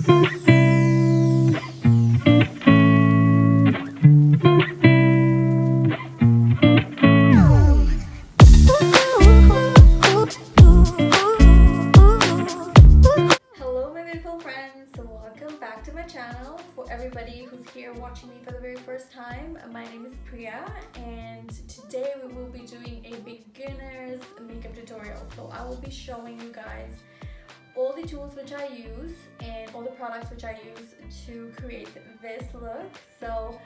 Hello my beautiful friends, welcome back to my channel. For everybody who's here watching me for the very first time, my name is Priya and today we will be doing a beginner's makeup tutorial. So I will be showing you guys all the tools which I use and all the products which I use to create this look. So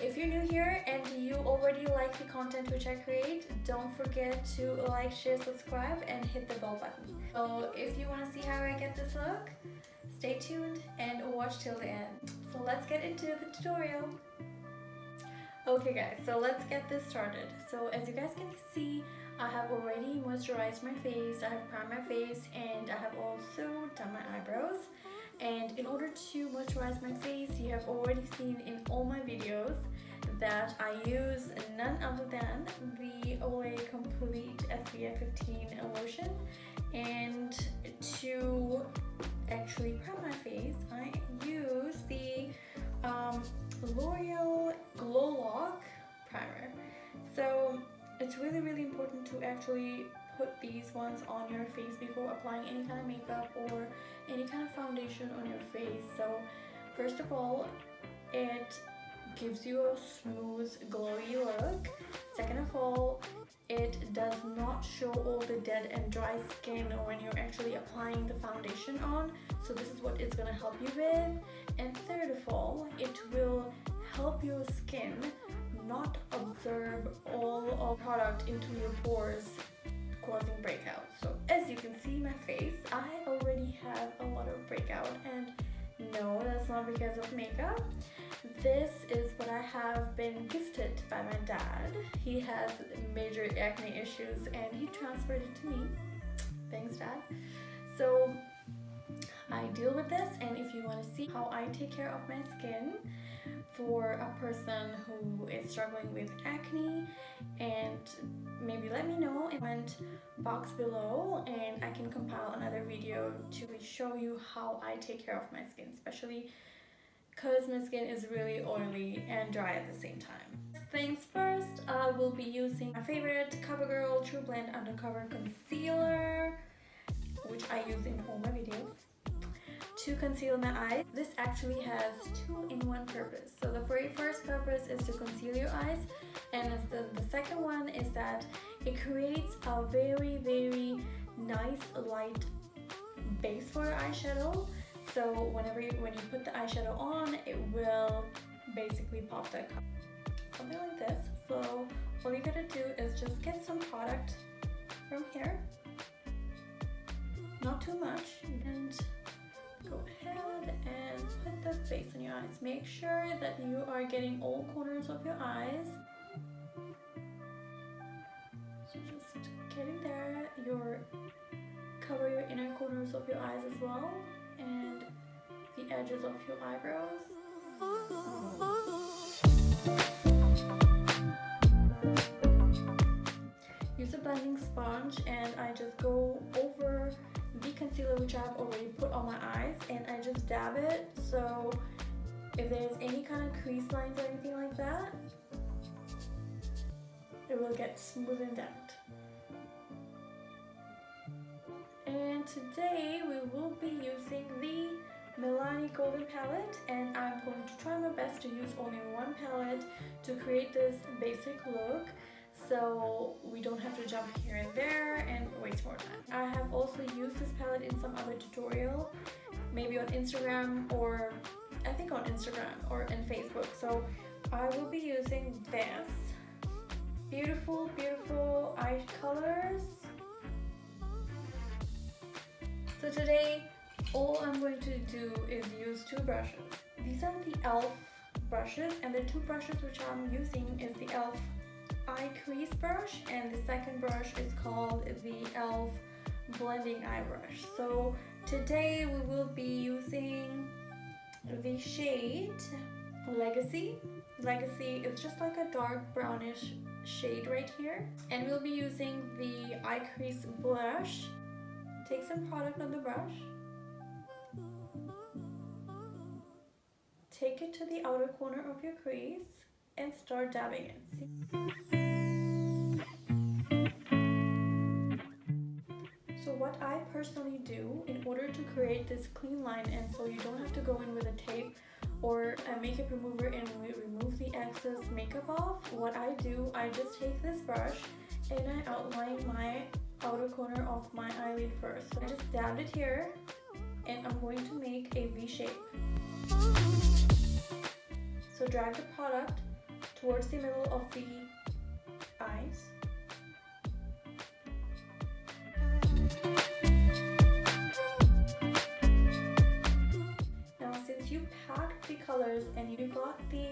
if you're new here and you already like the content which I create, don't forget to like, share, subscribe and hit the bell button. So if you want to see how I get this look, stay tuned and watch till the end. So let's get into the tutorial. Okay guys, so let's get this started. So as you guys can see, I have already moisturized my face, I have primed my face, and I have also done my eyebrows. And in order to moisturize my face, you have already seen in all my videos that I use none other than the Olay Complete SPF 15 lotion. And to actually prime my face, I use the Loreal Glow Lock primer. So it's really important to actually put these ones on your face before applying any kind of makeup or any kind of foundation on your face. So first of all, it gives you a smooth glowy look. Second of all, it does not show all the dead and dry skin when you're actually applying the foundation on, so this is what it's going to help you with. And third of all, it will help your skin not absorb all of product into your pores, causing breakouts. So as you can see my face, I already have a lot of breakout, and no, that's not because of makeup. This is what I have been gifted by my dad. He has major acne issues and he transferred it to me. Thanks, Dad. So I deal with this, and if you want to see how I take care of my skin for a person who is struggling with acne, and maybe let me know in the comment box below and I can compile another video to show you how I take care of my skin, especially because my skin is really oily and dry at the same time. Things first, I will be using my favorite Covergirl Trueblend Undercover Concealer, which I use in all my videos, to conceal my eyes. This actually has two-in-one purpose. So the very first purpose is to conceal your eyes, and the second one is that it creates a very nice light base for your eyeshadow. So when you put the eyeshadow on, it will basically pop that color. Something like this. So all you gotta do is just get some product from here, not too much, and go ahead and put the base on your eyes. Make sure that you are getting all corners of your eyes. So just getting there, cover your inner corners of your eyes as well, and the edges of your eyebrows. Use a blending sponge and I just go over the concealer which I've already put on my eyes, and I just dab it, so if there's any kind of crease lines or anything like that, it will get smoothened out. And today we will be using the Milani Golden palette, and I'm going to try my best to use only one palette to create this basic look, so we don't have to jump here and there and waste more time. I have also used this palette in some other tutorial, maybe on Instagram, or I think on Instagram or in Facebook. So I will be using this beautiful eye colors. So today all I'm going to do is use two brushes. These are the e.l.f. brushes, and the two brushes which I'm using is the e.l.f. eye crease brush, and the second brush is called the e.l.f. blending eye brush. So today we will be using the shade Legacy. Legacy is just like a dark brownish shade right here, and we'll be using the eye crease blush. Take some product on the brush take it to the outer corner of your crease and start dabbing it. See? So what I personally do in order to create this clean line, and so you don't have to go in with a tape or a makeup remover and remove the excess makeup off, what I do, I just take this brush and I outline my outer corner of my eyelid first. So I just dabbed it here and I'm going to make a V shape. So drag the product towards the middle of the eyes. Now since you packed the colors and you got the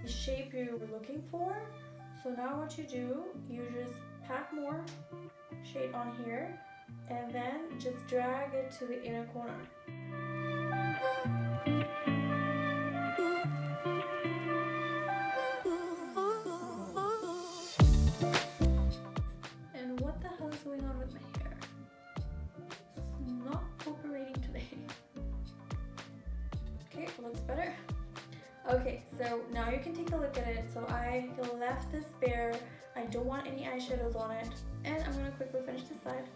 shape you were looking for, so now what you do, you just pack more shade on here and then just drag it to the inner corner. And what the hell is going on with my hair? It's not cooperating today. Okay, looks better. Okay, so now you can take a look at it. So I left this bare. I don't want any eyeshadows on it. And I'm gonna quickly finish this side.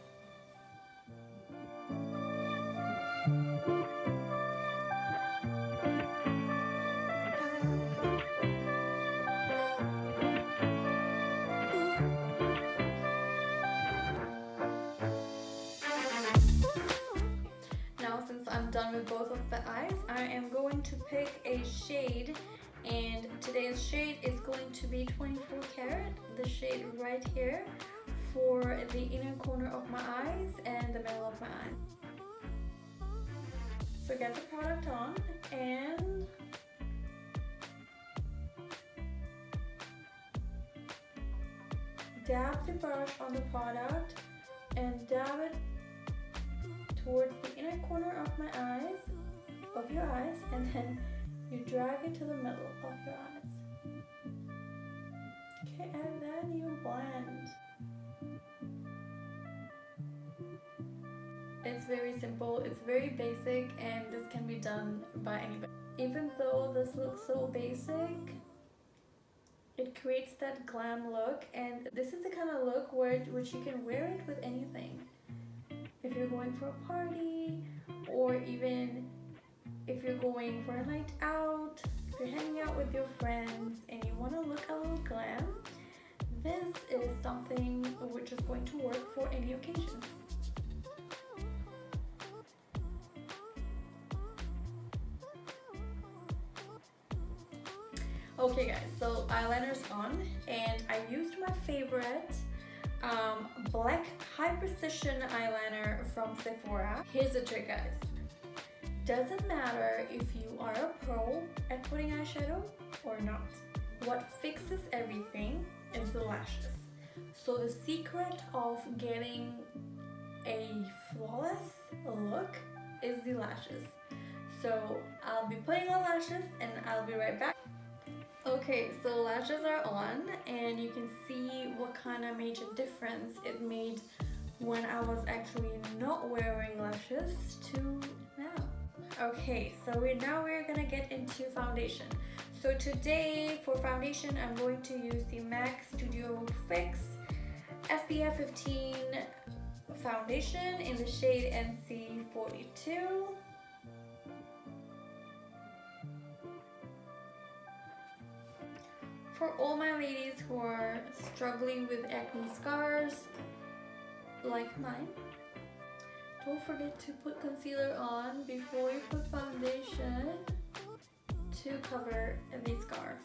Now since I'm done with both of the eyes, I am going to pick a shade, and today's shade is going to be 24 karat, the shade right here, for the inner corner of my eyes and the middle of my eyes. So get the product on and dab the brush on the product and dab it towards the inner corner of my eyes, of your eyes, and then you drag it to the middle of your eyes. Okay, and then you blend. It's very simple, it's very basic, and this can be done by anybody. Even though this looks so basic, it creates that glam look, and this is the kind of look which you can wear it with anything. If you're going for a party, or even if you're going for a night out, if you're hanging out with your friends and you want to look a little glam, this is something which is going to work for any occasion. Okay guys, so eyeliner's on, and I used my favorite black high precision eyeliner from Sephora. Here's the trick guys. Doesn't matter if you are a pro at putting eyeshadow or not. What fixes everything is the lashes. So the secret of getting a flawless look is the lashes. So I'll be putting on lashes and I'll be right back. Okay, so lashes are on, and you can see what kind of major difference it made when I was actually not wearing lashes to now. Okay, so we're gonna get into foundation. So today for foundation, I'm going to use the MAC Studio Fix SPF 15 foundation in the shade NC42. For all my ladies who are struggling with acne scars like mine, don't forget to put concealer on before you put foundation to cover the scar.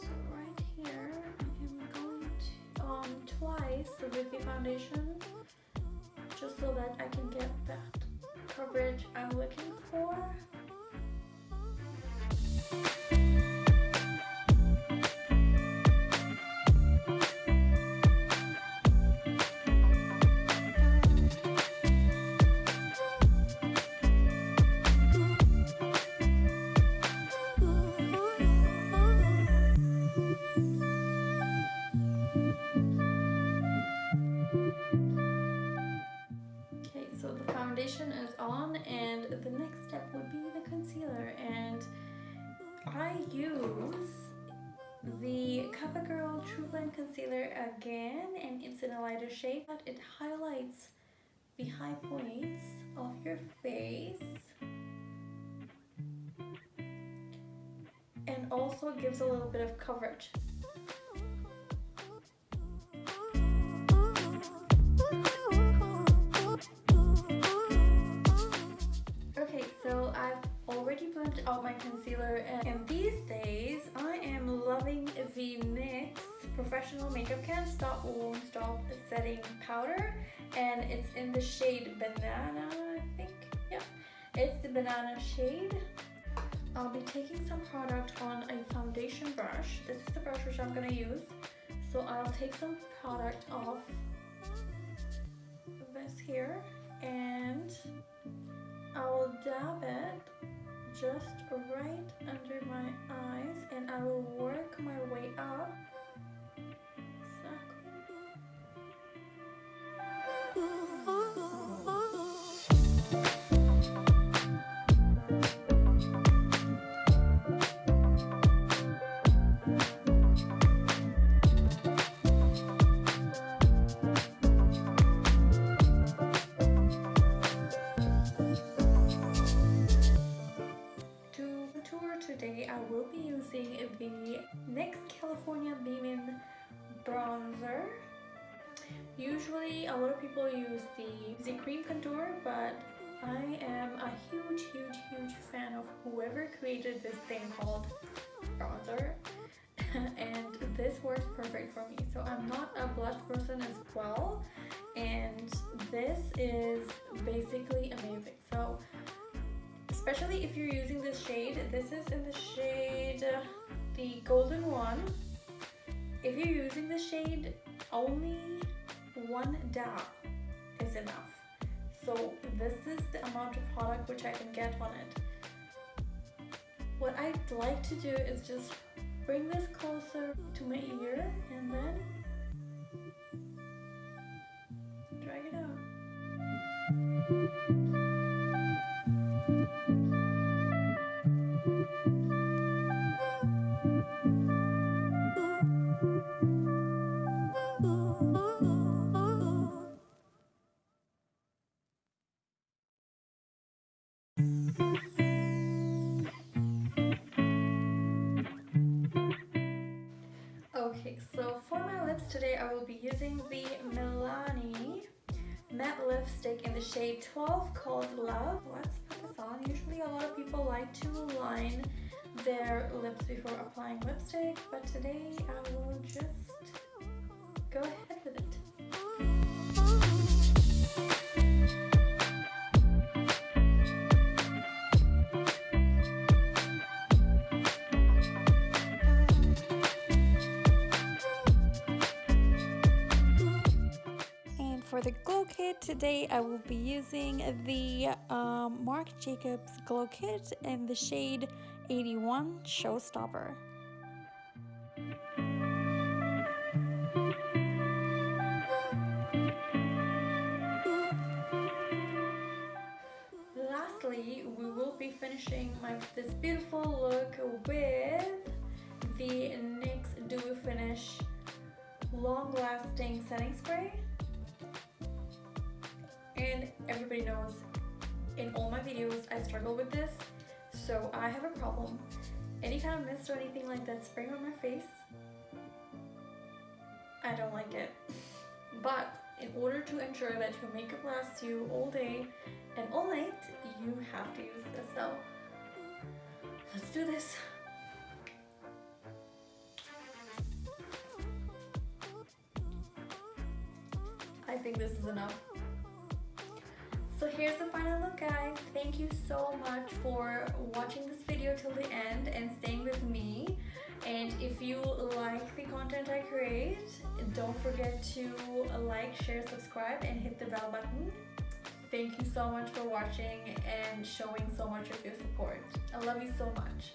So right here, I am going to twice with the foundation, just so that I can get that coverage I'm looking for. Foundation is on, and the next step would be use the Covergirl Trueblend concealer again, and it's in a lighter shade, but it highlights the high points of your face and also gives a little bit of coverage. Okay, so I've already blended out my concealer, and these days I am loving the NYX Professional Makeup Can't Stop Won't Stop Setting Powder, and it's in the shade Banana, I think. Yeah, it's the banana shade. I'll be taking some product on a foundation brush. This is the brush which I'm gonna use. So I'll take some product off this here, and I will dab it just right under my eyes, and I will work my way up. Today I will be using the NYX California Beamin bronzer. Usually a lot of people use the cream contour, but I am a huge fan of whoever created this thing called bronzer and this works perfect for me. So I'm not a blush person as well, and this is basically amazing. So especially if you're using this shade, this is in the shade, the golden one. If you're using this shade, only one dab is enough. So this is the amount of product which I can get on it. What I'd like to do is just bring this closer to my ear and then drag it out. Okay, so for my lips today I will be using the Milani matte lipstick in the shade 12 called Love. Let's put this on. Usually a lot of people like to line their lips before applying lipstick, but today I will just go ahead with it. For the glow kit today, I will be using the Marc Jacobs glow kit in the shade 81 Showstopper. Lastly, we will be finishing this beautiful look with the NYX Dewy Finish Long Lasting Setting Spray. And everybody knows in all my videos I struggle with this, so I have a problem. Any kind of mist or anything like that spraying on my face, I don't like it. But in order to ensure that your makeup lasts you all day and all night, you have to use this. So let's do this. I think this is enough. So here's the final look, guys. Thank you so much for watching this video till the end and staying with me. And if you like the content I create, don't forget to like, share, subscribe, and hit the bell button. Thank you so much for watching and showing so much of your support. I love you so much.